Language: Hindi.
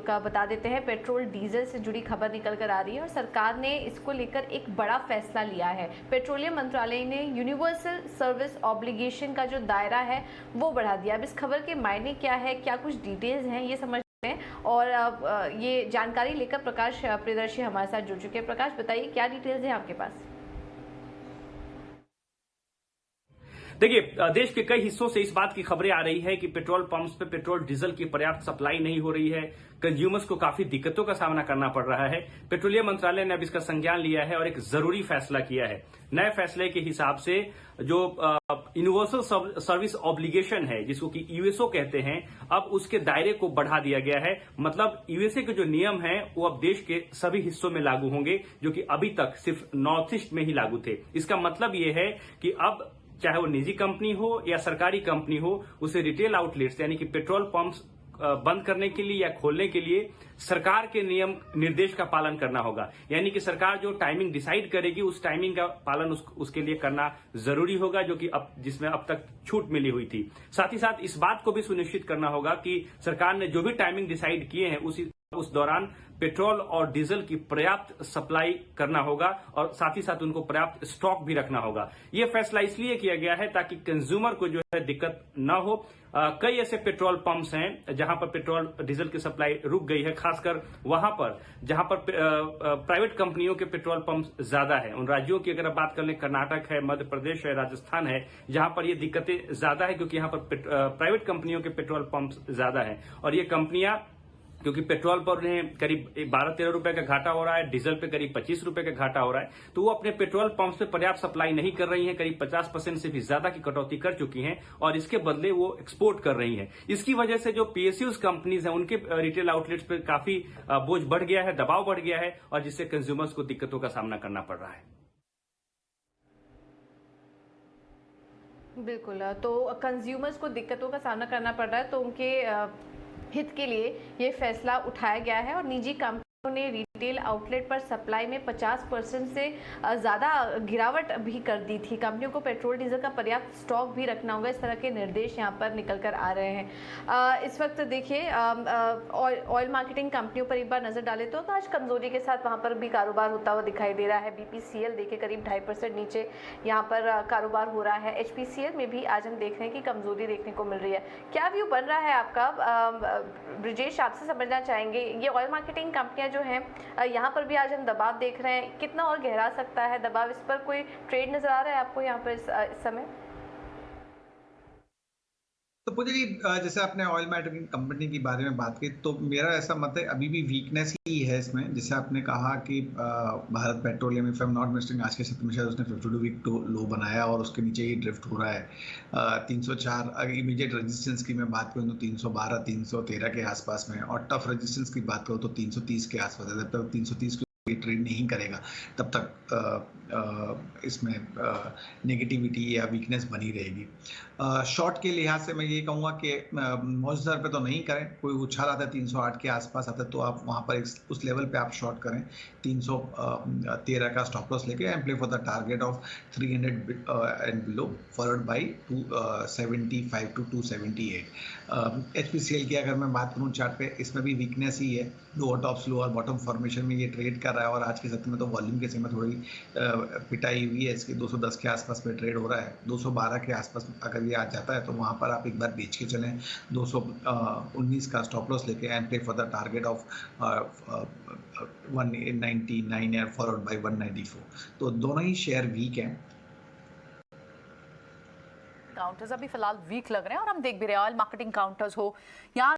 का बता देते हैं, पेट्रोल डीजल से जुड़ी खबर निकल कर आ रही है और सरकार ने इसको लेकर एक बड़ा फैसला लिया है। पेट्रोलियम मंत्रालय ने यूनिवर्सल सर्विस ऑब्लिगेशन का जो दायरा है वो बढ़ा दिया। अब इस खबर के मायने क्या है, क्या कुछ डिटेल्स हैं, ये समझते हैं और ये जानकारी लेकर प्रकाश प्रियदर्शी हमारे साथ जुड़ चुके हैं। प्रकाश, बताइए क्या डिटेल्स हैं आपके पास? देखिए, देश के कई हिस्सों से इस बात की खबरें आ रही है कि पेट्रोल पंप्स पे पेट्रोल डीजल की पर्याप्त सप्लाई नहीं हो रही है। कंज्यूमर्स को काफी दिक्कतों का सामना करना पड़ रहा है। पेट्रोलियम मंत्रालय ने अब इसका संज्ञान लिया है और एक जरूरी फैसला किया है। नए फैसले के हिसाब से जो यूनिवर्सल सर्विस ऑब्लिगेशन है, जिसको कि यूएसओ कहते हैं, अब उसके दायरे को बढ़ा दिया गया है। मतलब यूएसए के जो नियम हैं वो अब देश के सभी हिस्सों में लागू होंगे, जो कि अभी तक सिर्फ नॉर्थ ईस्ट में ही लागू थे। इसका मतलब ये है कि अब चाहे वो निजी कंपनी हो या सरकारी कंपनी हो, उसे रिटेल आउटलेट्स यानी कि पेट्रोल पंप्स बंद करने के लिए या खोलने के लिए सरकार के नियम निर्देश का पालन करना होगा। यानी कि सरकार जो टाइमिंग डिसाइड करेगी उस टाइमिंग का पालन उसके लिए करना जरूरी होगा, जो कि अब जिसमें अब तक छूट मिली हुई थी। साथ ही साथ इस बात को भी सुनिश्चित करना होगा कि सरकार ने जो भी टाइमिंग डिसाइड किए हैं उस दौरान पेट्रोल और डीजल की पर्याप्त सप्लाई करना होगा और साथ ही साथ उनको पर्याप्त स्टॉक भी रखना होगा। यह फैसला इसलिए किया गया है ताकि कंज्यूमर को जो है दिक्कत न हो। कई ऐसे पेट्रोल पंप्स हैं जहां पर पेट्रोल डीजल की सप्लाई रुक गई है, खासकर वहां पर जहां पर प्राइवेट कंपनियों के पेट्रोल पंप ज्यादा है। उन राज्यों की अगर आप बात कर लें, कर्नाटक है, मध्य प्रदेश है, राजस्थान है, जहां पर ये दिक्कतें ज्यादा है क्योंकि यहां पर प्राइवेट कंपनियों के पेट्रोल पंप ज्यादा है और ये कंपनियां, क्योंकि पेट्रोल पर उन्हें करीब 12-13 रुपए का घाटा हो रहा है, डीजल पे करीब 25 रुपए का घाटा हो रहा है, तो वो अपने पेट्रोल पंप से पर्याप्त सप्लाई नहीं कर रही हैं। करीब 50% से भी ज्यादा की कटौती कर चुकी हैं और इसके बदले वो एक्सपोर्ट कर रही हैं। इसकी वजह से जो पीएसयूज कंपनीज हैं उनके रिटेल आउटलेट्स पर काफी बोझ बढ़ गया है, दबाव बढ़ गया है और जिससे कंज्यूमर्स को दिक्कतों का सामना करना पड़ रहा है। बिल्कुल, तो कंज्यूमर्स को दिक्कतों का सामना करना पड़ रहा है, तो उनके हित के लिए ये फैसला उठाया गया है और निजी कंपनियों ने रिटेल आउटलेट पर सप्लाई में 50% से ज़्यादा गिरावट भी कर दी थी। कंपनियों को पेट्रोल डीजल का पर्याप्त स्टॉक भी रखना होगा। इस तरह के निर्देश यहाँ पर निकल कर आ रहे हैं। इस वक्त देखिए, ऑयल मार्केटिंग कंपनियों पर एक बार नज़र डालें तो आज कमजोरी के साथ वहाँ पर भी कारोबार होता हुआ दिखाई दे रहा है। बीपीसीएल देखिए करीब 2.5% नीचे यहाँ पर कारोबार हो रहा है। एचपीसीएल में भी आज हम देख रहे हैं कि कमजोरी देखने को मिल रही है। क्या व्यू बन रहा है आपका? ब्रिजेश, आपसे समझना चाहेंगे, ये ऑयल मार्केटिंग कंपनियां जो हैं, यहाँ पर भी आज हम दबाव देख रहे हैं, कितना और गहरा सकता है दबाव? इस पर कोई ट्रेड नजर आ रहा है आपको यहाँ पर इस समय? तो पूजा जी, जैसे आपने ऑयल मार्केटिंग कंपनी के बारे में बात की, तो मेरा ऐसा मत है अभी भी वीकनेस ही है इसमें। जैसे आपने कहा कि Bharat petroleum, if I am not mistaking, आज के सत्र में शायद उसने 52 वीक लो बनाया और उसके नीचे ही ड्रिफ्ट हो रहा है। 304 अगर इमीडिएट रेजिस्टेंस की मैं बात करूँ तो 312 313 के आसपास में, और टफ रेजिस्टेंस की बात करूँ तो 330 के आसपास है। जब तक 330 ट्रेड नहीं करेगा तब तक इसमें नेगेटिविटी या वीकनेस बनी रहेगी। शॉर्ट के लिहाज से मैं ये कहूँगा कि मौजूदा दर पे तो नहीं करें। कोई उछाल आता है 308 के आसपास आता है तो आप वहाँ पर उस लेवल पे आप शॉर्ट करें। 313 का स्टॉप लॉस लेके and play for the target of 300 and below, followed by 275 to 278। HPCL की अगर मैं बात करूँ चार्ट पे, इसमें भी वीकनेस ही है। Lower tops lower bottom formation में ये ट्रेड कर रहा है और आज के सत्र में तो वॉल्यूम के समय थोड़ी पिटाई हुई है इसकी। 210 के आसपास पे ट्रेड हो रहा है। 212 के आसपास अगर ये आ जाता है तो वहाँ पर आप एक बार बेच के चलें। 219 का स्टॉप लॉस लेके and play for the target of 199 and followed by 194। तो दोनों ही शेयर वीक हैं। काउंटर्स अभी फिलहाल वीक लग रहे हैं और हम देख भी रहे हैं ऑयल मार्केटिंग काउंटर्स हो यहाँ